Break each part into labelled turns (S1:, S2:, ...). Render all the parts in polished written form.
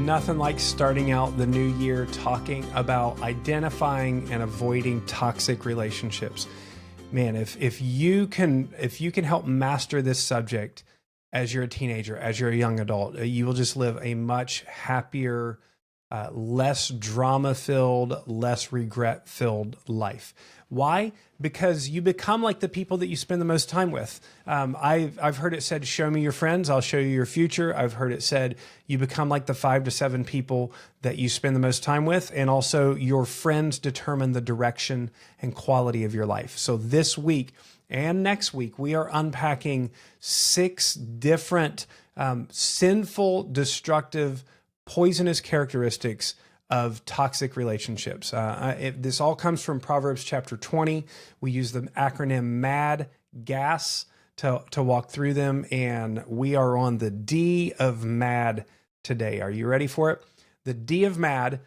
S1: nothing like starting out the new year talking about identifying and avoiding toxic relationships. Man, if you can help master this subject as you're a teenager, as you're a young adult, you will just live a much happier, less drama-filled, less regret-filled life. Why? Because you become like the people that you spend the most time with. I've heard it said, show me your friends, I'll show you your future. I've heard it said, you become like the 5 to 7 people that you spend the most time with. And also your friends determine the direction and quality of your life. So this week and next week, we are unpacking 6 different sinful, destructive, poisonous characteristics of toxic relationships. This all comes from Proverbs chapter 20. We use the acronym MAD, GAS, to walk through them, and we are on the D of MAD today. Are you ready for it? The D of MAD,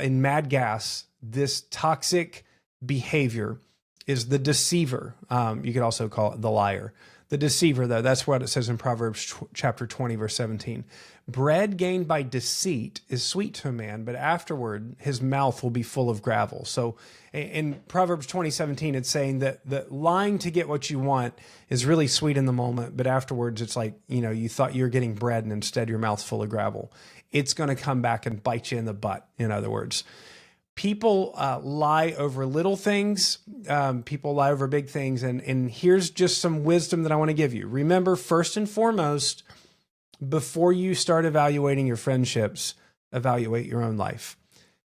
S1: in MAD GAS, this toxic behavior is the deceiver. You could also call it the liar. The deceiver, though, that's what it says in Proverbs chapter 20, verse 17. Bread gained by deceit is sweet to a man, but afterward his mouth will be full of gravel. So in Proverbs 20:17, it's saying that lying to get what you want is really sweet in the moment, but afterwards it's like, you thought you were getting bread and instead your mouth's full of gravel. It's going to come back and bite you in the butt, in other words. People lie over little things. People lie over big things. And here's just some wisdom that I want to give you. Remember, first and foremost, before you start evaluating your friendships, evaluate your own life.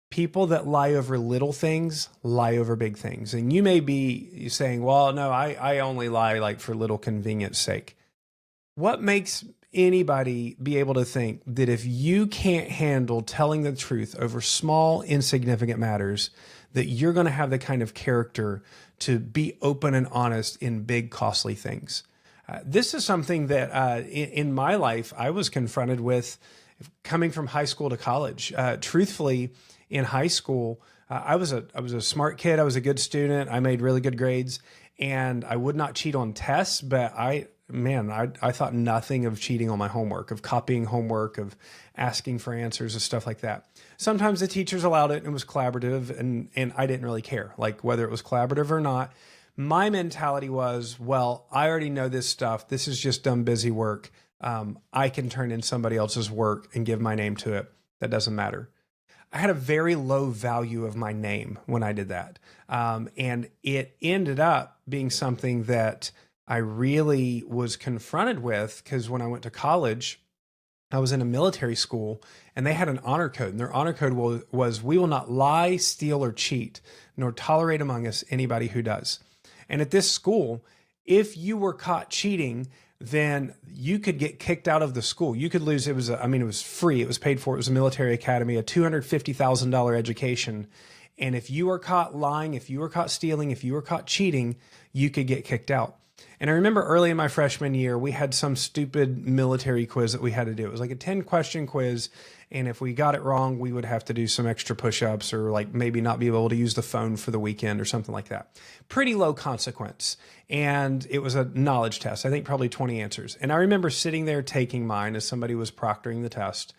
S1: People that lie over little things lie over big things. And you may be saying, well, no, I only lie like for little convenience sake. What makes anybody be able to think that if you can't handle telling the truth over small, insignificant matters, that you're going to have the kind of character to be open and honest in big, costly things? This is something that in my life, I was confronted with coming from high school to college. Truthfully, in high school, I was a smart kid. I was a good student. I made really good grades, and I would not cheat on tests, but I thought nothing of cheating on my homework, of copying homework, of asking for answers and stuff like that. Sometimes the teachers allowed it and it was collaborative, and I didn't really care, like whether it was collaborative or not. My mentality was, well, I already know this stuff. This is just dumb, busy work. I can turn in somebody else's work and give my name to it. That doesn't matter. I had a very low value of my name when I did that. And it ended up being something that I really was confronted with, because when I went to college, I was in a military school and they had an honor code, and their honor code was we will not lie, steal, or cheat, nor tolerate among us anybody who does. And at this school, if you were caught cheating, then you could get kicked out of the school. You could lose, it was free. It was paid for. It was a military academy, a $250,000 education. And if you were caught lying, if you were caught stealing, if you were caught cheating, you could get kicked out. And I remember early in my freshman year, we had some stupid military quiz that we had to do. It was like a 10-question quiz. And if we got it wrong, we would have to do some extra push-ups, or like maybe not be able to use the phone for the weekend or something like that. Pretty low consequence. And it was a knowledge test, I think probably 20 answers. And I remember sitting there taking mine as somebody was proctoring the test,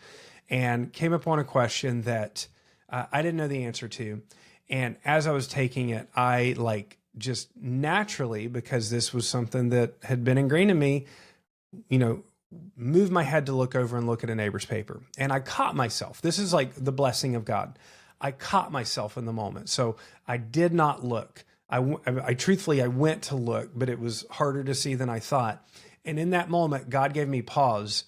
S1: and came upon a question that I didn't know the answer to. And as I was taking it, I just naturally, because this was something that had been ingrained in me, moved my head to look over and look at a neighbor's paper. And I caught myself. This is like the blessing of God. I caught myself in the moment. So I did not look. I truthfully went to look, but it was harder to see than I thought. And in that moment, God gave me pause.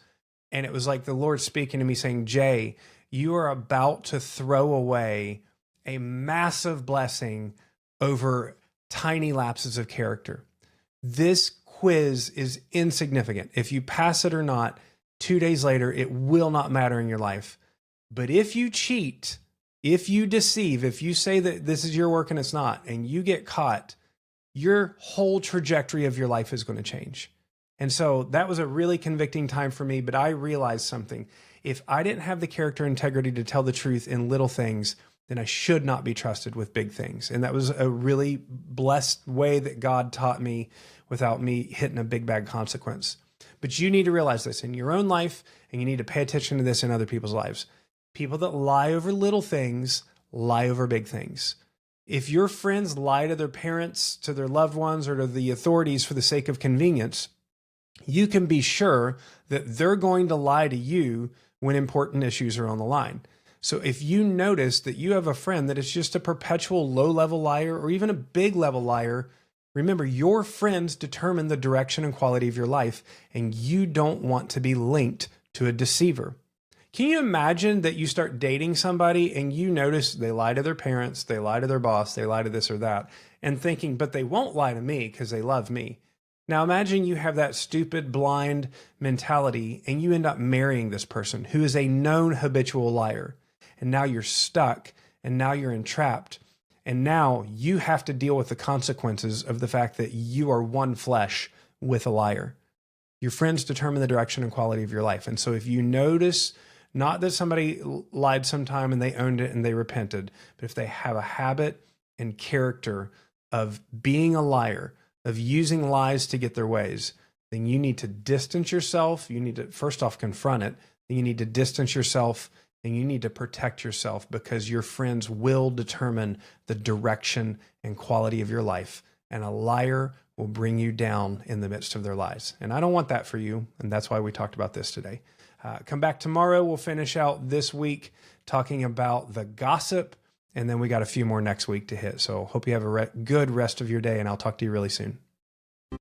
S1: And it was like the Lord speaking to me saying, Jay, you are about to throw away a massive blessing over tiny lapses of character. This quiz is insignificant. If you pass it or not, 2 days later, it will not matter in your life. But if you cheat, if you deceive, if you say that this is your work and it's not, and you get caught, your whole trajectory of your life is going to change. And so that was a really convicting time for me, but I realized something. If I didn't have the character integrity to tell the truth in little things, then I should not be trusted with big things. And that was a really blessed way that God taught me without me hitting a big bad consequence. But you need to realize this in your own life, and you need to pay attention to this in other people's lives. People that lie over little things lie over big things. If your friends lie to their parents, to their loved ones, or to the authorities for the sake of convenience, you can be sure that they're going to lie to you when important issues are on the line. So if you notice that you have a friend that is just a perpetual low-level liar or even a big-level liar, remember, your friends determine the direction and quality of your life, and you don't want to be linked to a deceiver. Can you imagine that you start dating somebody and you notice they lie to their parents, they lie to their boss, they lie to this or that, and thinking, but they won't lie to me because they love me. Now imagine you have that stupid, blind mentality and you end up marrying this person who is a known habitual liar. And now you're stuck, and now you're entrapped, and now you have to deal with the consequences of the fact that you are one flesh with a liar. Your friends determine the direction and quality of your life. And so if you notice, not that somebody lied sometime and they owned it and they repented, but if they have a habit and character of being a liar, of using lies to get their ways, then you need to distance yourself. You need to first off confront it. Then you need to distance yourself, and you need to protect yourself, because your friends will determine the direction and quality of your life. And a liar will bring you down in the midst of their lies. And I don't want that for you. And that's why we talked about this today. Come back tomorrow. We'll finish out this week talking about the gossip. And then we got a few more next week to hit. So hope you have a good rest of your day, and I'll talk to you really soon.